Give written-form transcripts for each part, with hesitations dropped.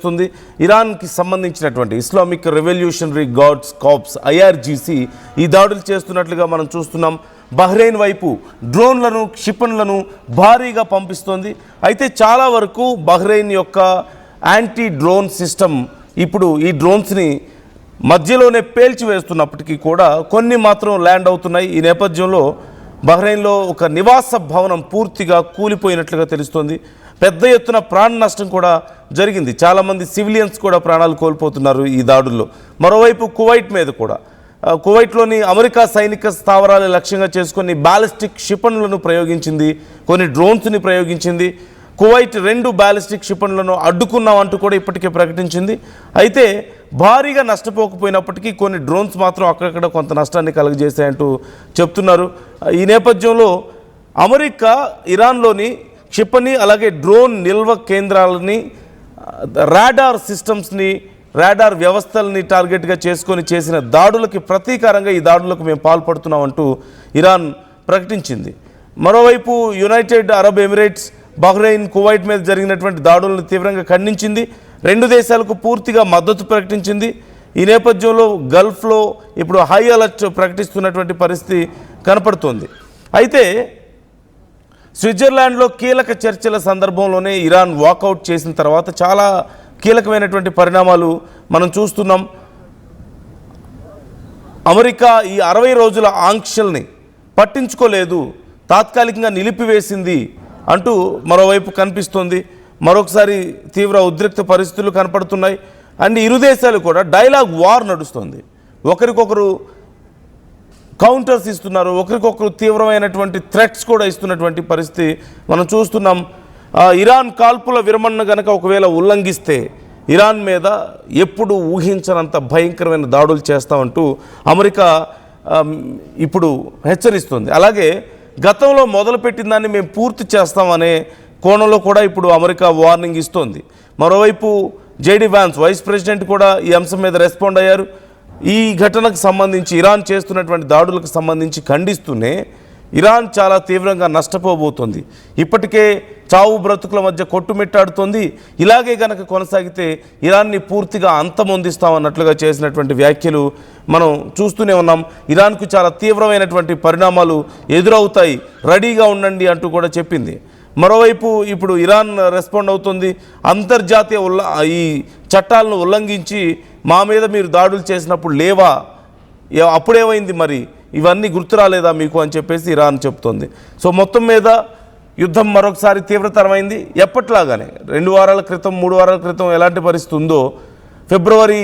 చేస్తుంది. ఇరాన్కి సంబంధించినటువంటి Islamic Revolutionary Guards Corps IRGC ఈ దాడులు చేస్తున్నట్లుగా మనం చూస్తున్నాం. బహ్రెయిన్ వైపు డ్రోన్లను క్షిపణులను భారీగా పంపిస్తోంది. అయితే చాలా వరకు బహ్రెయిన్ యొక్క యాంటీ డ్రోన్ సిస్టమ్ ఇప్పుడు ఈ డ్రోన్స్ని మధ్యలోనే పేల్చివేస్తున్నప్పటికీ కూడా కొన్ని మాత్రం ల్యాండ్ అవుతున్నాయి. ఈ నేపథ్యంలో బహ్రెయిన్లో ఒక నివాస భవనం పూర్తిగా కూలిపోయినట్లుగా తెలుస్తోంది. పెద్ద ఎత్తున ప్రాణ నష్టం కూడా జరిగింది. చాలామంది సివిలియన్స్ కూడా ప్రాణాలు కోల్పోతున్నారు ఈ దాడుల్లో. మరోవైపు కువైట్ మీద కూడా కువైట్లోని అమెరికా సైనిక స్థావరాలు లక్ష్యంగా చేసుకొని బాలిస్టిక్ క్షిపణులను ప్రయోగించింది, కొన్ని డ్రోన్స్ని ప్రయోగించింది. కువైట్ 2 బాలిస్టిక్ క్షిపణులను అడ్డుకున్నామంటూ కూడా ఇప్పటికే ప్రకటించింది. అయితే భారీగా నష్టపోకపోయినప్పటికీ కొన్ని డ్రోన్స్ మాత్రం అక్కడక్కడ కొంత నష్టాన్ని కలుగజేశాయంటూ చెప్తున్నారు. ఈ నేపథ్యంలో అమెరికా ఇరాన్లోని క్షిపణి అలాగే డ్రోన్ నిల్వ కేంద్రాలని రాడార్ సిస్టమ్స్ని రాడార్ వ్యవస్థల్ని టార్గెట్గా చేసుకొని చేసిన దాడులకి ప్రతీకారంగా ఈ దాడులకు మేము పాల్పడుతున్నామంటూ ఇరాన్ ప్రకటించింది. మరోవైపు United Arab Emirates Bahrain Kuwait మీద జరిగినటువంటి దాడులను తీవ్రంగా ఖండించింది. 2 దేశాలకు పూర్తిగా మద్దతు ప్రకటించింది. ఈ నేపథ్యంలో గల్ఫ్లో ఇప్పుడు హై అలర్ట్ ప్రకటిస్తున్నటువంటి పరిస్థితి కనపడుతోంది. అయితే స్విట్జర్లాండ్లో కీలక చర్చల సందర్భంలోనే ఇరాన్ వాకౌట్ చేసిన తర్వాత చాలా కీలకమైనటువంటి పరిణామాలు మనం చూస్తున్నాం. అమెరికా ఈ 60 రోజుల ఆంక్షల్ని పట్టించుకోలేదు, తాత్కాలికంగా నిలిపివేసింది అంటూ మరోవైపు కనిపిస్తోంది. మరొకసారి తీవ్ర ఉద్రిక్త పరిస్థితులు కనపడుతున్నాయి. అండ్ ఇరు దేశాలు కూడా డైలాగ్ వార్ నడుస్తుంది. ఒకరికొకరు కౌంటర్స్ ఇస్తున్నారు, ఒకరికొకరు తీవ్రమైనటువంటి థ్రెట్స్ కూడా ఇస్తున్నటువంటి పరిస్థితి మనం చూస్తున్నాం. ఇరాన్ కాల్పుల విరమణ గనక ఒకవేళ ఉల్లంఘిస్తే ఇరాన్ మీద ఎప్పుడు ఊహించనంత భయంకరమైన దాడులు చేస్తామంటూ అమెరికా ఇప్పుడు హెచ్చరిస్తుంది. అలాగే గతంలో మొదలుపెట్టిన దాన్ని మేము పూర్తి చేస్తామనే కోణంలో కూడా ఇప్పుడు అమెరికా వార్నింగ్ ఇస్తోంది. మరోవైపు JD Vance వైస్ ప్రెసిడెంట్ కూడా ఈ అంశం మీద రెస్పాండ్ అయ్యారు. ఈ ఘటనకు సంబంధించి ఇరాన్ చేస్తున్నటువంటి దాడులకు సంబంధించి ఖండిస్తూనే ఇరాన్ చాలా తీవ్రంగా నష్టపోబోతోంది, ఇప్పటికే చావు బ్రతుకుల మధ్య కొట్టుమిట్టాడుతోంది, ఇలాగే కనుక కొనసాగితే ఇరాన్ని పూర్తిగా అంతమొందిస్తామన్నట్లుగా చేసినటువంటి వ్యాఖ్యలు మనం చూస్తూనే ఉన్నాం. ఇరాన్కు చాలా తీవ్రమైనటువంటి పరిణామాలు ఎదురవుతాయి, రెడీగా ఉండండి అంటూ కూడా చెప్పింది. మరోవైపు ఇప్పుడు ఇరాన్ రెస్పాండ్ అవుతుంది. అంతర్జాతీయ ఈ చట్టాలను ఉల్లంఘించి మా మీద మీరు దాడులు చేసినప్పుడు లేవా, అప్పుడేమైంది, మరి ఇవన్నీ గుర్తు రాలేదా మీకు అని చెప్పేసి ఇరాన్ చెప్తోంది. సో మొత్తం మీద యుద్ధం మరొకసారి తీవ్రతరమైంది. ఎప్పట్లాగానే 2 వారాల క్రితం 3 వారాల క్రితం ఎలాంటి పరిస్థితి ఉందో ఫిబ్రవరి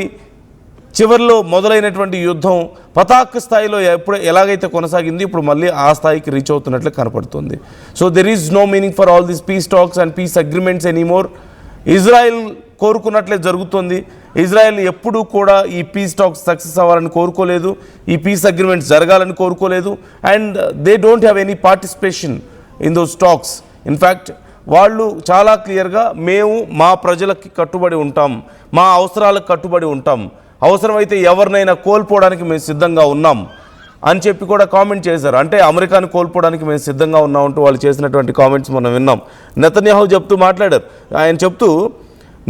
చివరిలో మొదలైనటువంటి యుద్ధం పతాక స్థాయిలో ఎలాగైతే కొనసాగింది ఇప్పుడు మళ్ళీ ఆ స్థాయికి రీచ్ అవుతున్నట్లు కనపడుతుంది. So there is no meaning for all these peace talks and peace agreements anymore. Israel కోరుకున్నట్లే జరుగుతుంది. ఇజ్రాయెల్ ఎప్పుడూ కూడా ఈ పీస్ టాక్స్ సక్సెస్ అవ్వాలని కోరుకోలేదు, ఈ పీస్ అగ్రిమెంట్స్ జరగాలని కోరుకోలేదు. And they don't have any participation in those talks. In fact వాళ్ళు చాలా క్లియర్గా మేము మా ప్రజలకి కట్టుబడి ఉంటాం, మా అవసరాలకు కట్టుబడి ఉంటాం, అవసరమైతే ఎవరినైనా కోల్పోవడానికి మేము సిద్ధంగా ఉన్నాం అని చెప్పి కూడా కామెంట్ చేశారు. అంటే అమెరికాను కోల్పోవడానికి మేము సిద్ధంగా ఉన్నామంటూ వాళ్ళు చేసినటువంటి కామెంట్స్ మనం విన్నాం. నెతన్యాహు మాట్లాడారు. ఆయన చెప్తూ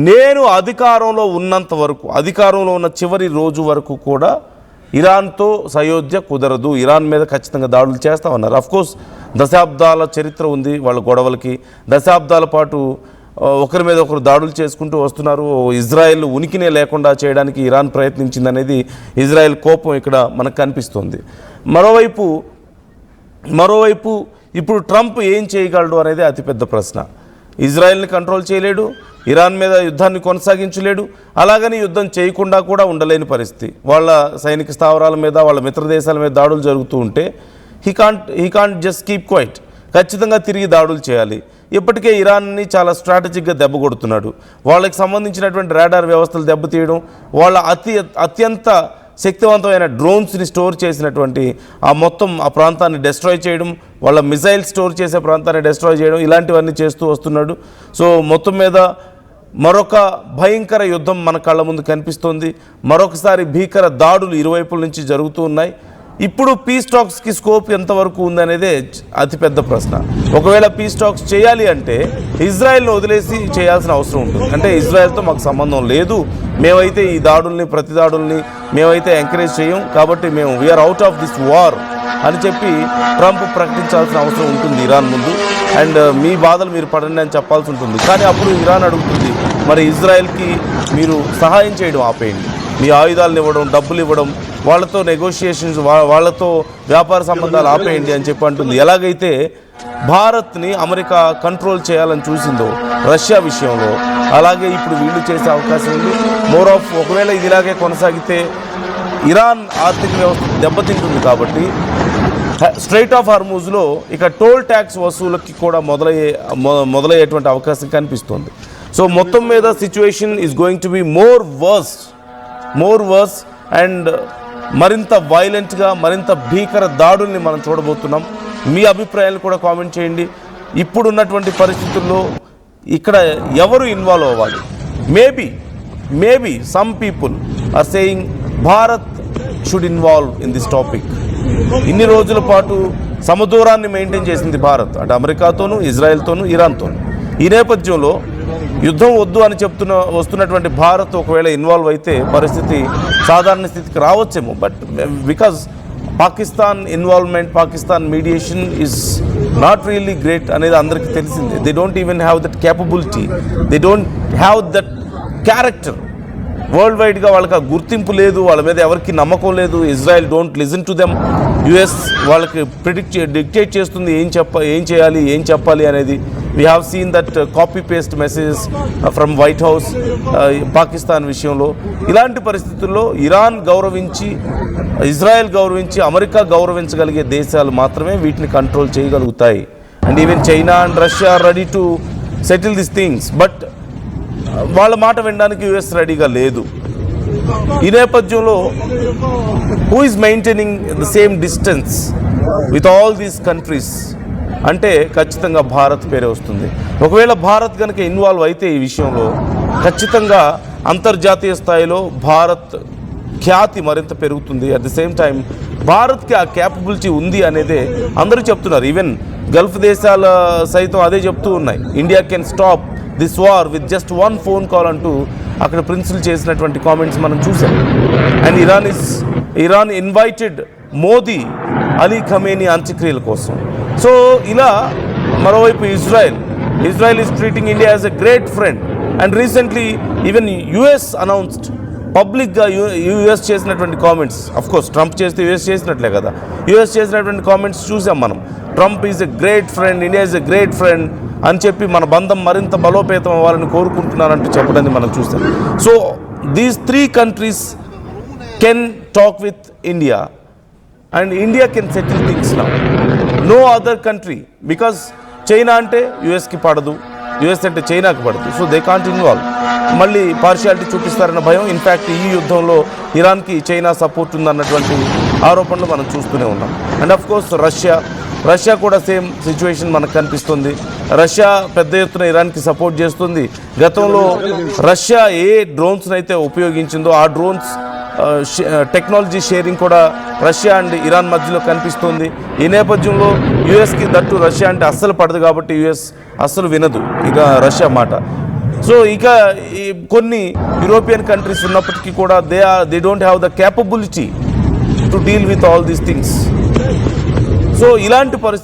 నేను అధికారంలో ఉన్నంత వరకు, అధికారంలో ఉన్న చివరి రోజు వరకు కూడా ఇరాన్తో సయోధ్య కుదరదు, ఇరాన్ మీద ఖచ్చితంగా దాడులు చేస్తామన్నారు. అఫ్కోర్స్ దశాబ్దాల చరిత్ర ఉంది వాళ్ళ గొడవలకి, దశాబ్దాల పాటు ఒకరి మీద ఒకరు దాడులు చేసుకుంటూ వస్తున్నారు. ఇజ్రాయెల్ ఉనికినే లేకుండా చేయడానికి ఇరాన్ ప్రయత్నించిందనేది ఇజ్రాయెల్ కోపం ఇక్కడ మనకు కనిపిస్తుంది. మరోవైపు ఇప్పుడు ట్రంప్ ఏం చేయగలడు అనేది అతిపెద్ద ప్రశ్న. ఇజ్రాయెల్ని కంట్రోల్ చేయలేడు, ఇరాన్ మీద యుద్ధాన్ని కొనసాగించలేడు, అలాగని యుద్ధం చేయకుండా కూడా ఉండలేని పరిస్థితి. వాళ్ళ సైనిక స్థావరాల మీద వాళ్ళ మిత్ర దేశాల మీద దాడులు జరుగుతూ ఉంటే he can't just keep quiet, ఖచ్చితంగా తిరిగి దాడులు చేయాలి. ఇప్పటికే ఇరాన్ని చాలా స్ట్రాటజిక్గా దెబ్బ కొడుతున్నాడు. వాళ్ళకి సంబంధించినటువంటి రాడార్ వ్యవస్థలు దెబ్బతీయడం, వాళ్ళ అత్యంత శక్తివంతమైన డ్రోన్స్ని స్టోర్ చేసినటువంటి ఆ ప్రాంతాన్ని డెస్ట్రాయ్ చేయడం, వాళ్ళ మిసైల్ స్టోర్ చేసే ప్రాంతాన్ని డెస్ట్రాయ్ చేయడం, ఇలాంటివన్నీ చేస్తూ వస్తున్నాడు. సో మొత్తం మీద మరొక భయంకర యుద్ధం మన కళ్ళ ముందు కనిపిస్తోంది. మరొకసారి భీకర దాడులు ఇరువైపుల నుంచి జరుగుతూ ఉన్నాయి. ఇప్పుడు పీస్ టాక్స్కి స్కోప్ ఎంతవరకు ఉందనేదే అతిపెద్ద ప్రశ్న. ఒకవేళ పీస్ టాక్స్ చేయాలి అంటే ఇజ్రాయెల్ను వదిలేసి చేయాల్సిన అవసరం ఉంటుంది. అంటే ఇజ్రాయెల్తో మాకు సంబంధం లేదు, మేమైతే ఈ దాడుల్ని ప్రతి దాడుల్ని మేమైతే ఎంకరేజ్ చేయం, కాబట్టి మేము we're out of this war అని చెప్పి ట్రంప్ ప్రకటించాల్సిన అవసరం ఉంటుంది ఇరాన్ ముందు. అండ్ మీ బాధలు మీరు పడండి అని చెప్పాల్సి ఉంటుంది. కానీ అప్పుడు ఇరాన్ అడుగుతుంది, మరి ఇజ్రాయెల్కి మీరు సహాయం చేయడం ఆపేయండి, మీ ఆయుధాలను ఇవ్వడం, డబ్బులు ఇవ్వడం, వాళ్ళతో నెగోషియేషన్స్, వాళ్ళతో వ్యాపార సంబంధాలు ఆపేయండి అని చెప్పి అంటుంది. ఎలాగైతే భారత్ని అమెరికా కంట్రోల్ చేయాలని చూసిందో రష్యా విషయంలో, అలాగే ఇప్పుడు వీళ్ళు చేసే అవకాశం ఉంది. మోర్ ఆఫ్ ఒకవేళ ఇది ఇలాగే కొనసాగితే ఇరాన్ ఆర్థిక వ్యవస్థ దెబ్బతింటుంది. కాబట్టి స్ట్రైట్ ఆఫ్ హార్మూజ్లో ఇక టోల్ ట్యాక్స్ వసూలకి కూడా మొదలయ్యేటువంటి అవకాశం కనిపిస్తుంది. సో మొత్తం మీద situation is going to be more worse and మరింత వైలెంట్గా, మరింత భీకర దాడుల్ని మనం చూడబోతున్నాం. మీ అభిప్రాయాలు కూడా కామెంట్ చేయండి. ఇప్పుడున్నటువంటి పరిస్థితుల్లో ఇక్కడ ఎవరు ఇన్వాల్వ్ అవ్వాలి? Maybe some people are saying Bharat should involve in this topic. ఇన్ని రోజుల పాటు సమదూరాన్ని మెయింటైన్ చేసింది భారత్, అటు అమెరికాతోనూ, ఇజ్రాయెల్తోనూ, ఇరాన్తోనూ. ఈ నేపథ్యంలో యుద్ధం వద్దు అని వస్తున్నటువంటి భారత్ ఒకవేళ ఇన్వాల్వ్ అయితే పరిస్థితి సాధారణ స్థితికి రావచ్చేమో. But because Pakistan involvement, Pakistan mediation is not really great అనేది అందరికీ తెలిసిందే. They don't even have that capability, they don't have that character. World వైడ్గా వాళ్ళకి ఆ గుర్తింపు లేదు, వాళ్ళ మీద ఎవరికి నమ్మకం లేదు. Israel don't listen to them. US వాళ్ళకి డిక్టేట్ చేస్తుంది ఏం చేయాలి, ఏం చెప్పాలి అనేది. We have seen that copy paste messages from White House Pakistan విషయంలో. ఇలాంటి పరిస్థితుల్లో ఇరాన్ గౌరవించి, ఇజ్రాయెల్ గౌరవించి, అమెరికా గౌరవించగలిగే దేశాలు మాత్రమే వీటిని కంట్రోల్ చేయగలుగుతాయి. And even China and Russia are ready to settle this things. But వాళ్ళ మాట వినడానికి యుఎస్ రెడీగా లేదు. ఈ నేపథ్యంలో who is maintaining the same distance with all these countries అంటే ఖచ్చితంగా భారత్ పేరే వస్తుంది. ఒకవేళ భారత్ కనుక ఇన్వాల్వ్ అయితే ఈ విషయంలో ఖచ్చితంగా అంతర్జాతీయ స్థాయిలో భారత్ ఖ్యాతి మరింత పెరుగుతుంది. అట్ ది సేమ్ టైం భారత్కి ఆ క్యాపబిలిటీ ఉంది అనేదే అందరూ చెప్తున్నారు. ఈవెన్ గల్ఫ్ దేశాల సైతం అదే చెప్తూ ఉన్నాయి. India can stop this war with just one phone call అంటూ అక్కడ ప్రిన్సిపల్ చేసినటువంటి కామెంట్స్ మనం చూసాం. And Iran invited Modi Ali Khamenei అంత్యక్రియల కోసం. సో ఇలా మరోవైపు Israel is treating India as a great friend. And recently even US announced పబ్లిక్గా యుఎస్ చేసినటువంటి కామెంట్స్, అఫ్కోర్స్ ట్రంప్ చేస్తే యుఎస్ చేసినట్లే కదా, యుఎస్ చేసినటువంటి కామెంట్స్ చూసాం మనం. Trump is a great friend, India is a great friend అని చెప్పి మన బంధం మరింత బలోపేతం అవ్వాలని కోరుకుంటున్నారంటూ చెప్పడాన్ని మనం చూస్తాం. So these 3 countries can talk with India and India can settle things now. No other country, because China అంటే యుఎస్కి పడదు, యుఎస్ అంటే చైనాకి పడదు. So they can't involve. మళ్ళీ పార్షియాలిటీ చూపిస్తారన్న భయం. ఇన్ఫ్యాక్ట్ ఈ యుద్ధంలో ఇరాన్కి చైనా సపోర్ట్ ఉందన్నటువంటి ఆరోపణలు మనం చూస్తూనే ఉన్నాం. అండ్ ఆఫ్ కోర్స్ రష్యా కూడా సేమ్ సిచ్యువేషన్ మనకు కనిపిస్తుంది. రష్యా పెద్ద ఎత్తున ఇరాన్కి సపోర్ట్ చేస్తుంది. గతంలో రష్యా ఏ డ్రోన్స్ని అయితే ఉపయోగించిందో ఆ డ్రోన్స్ టెక్నాలజీ షేరింగ్ కూడా రష్యా అండ్ ఇరాన్ మధ్యలో కనిపిస్తుంది. ఈ నేపథ్యంలో యుఎస్కి దట్టు రష్యా అంటే అస్సలు పడదు, కాబట్టి యుఎస్ అస్సలు వినదు ఇక రష్యా మాట. సో ఇక కొన్ని యూరోపియన్ కంట్రీస్ ఉన్నప్పటికీ కూడా they don't have the capability to deal with all these things. So ఇలాంటి పరిస్థితి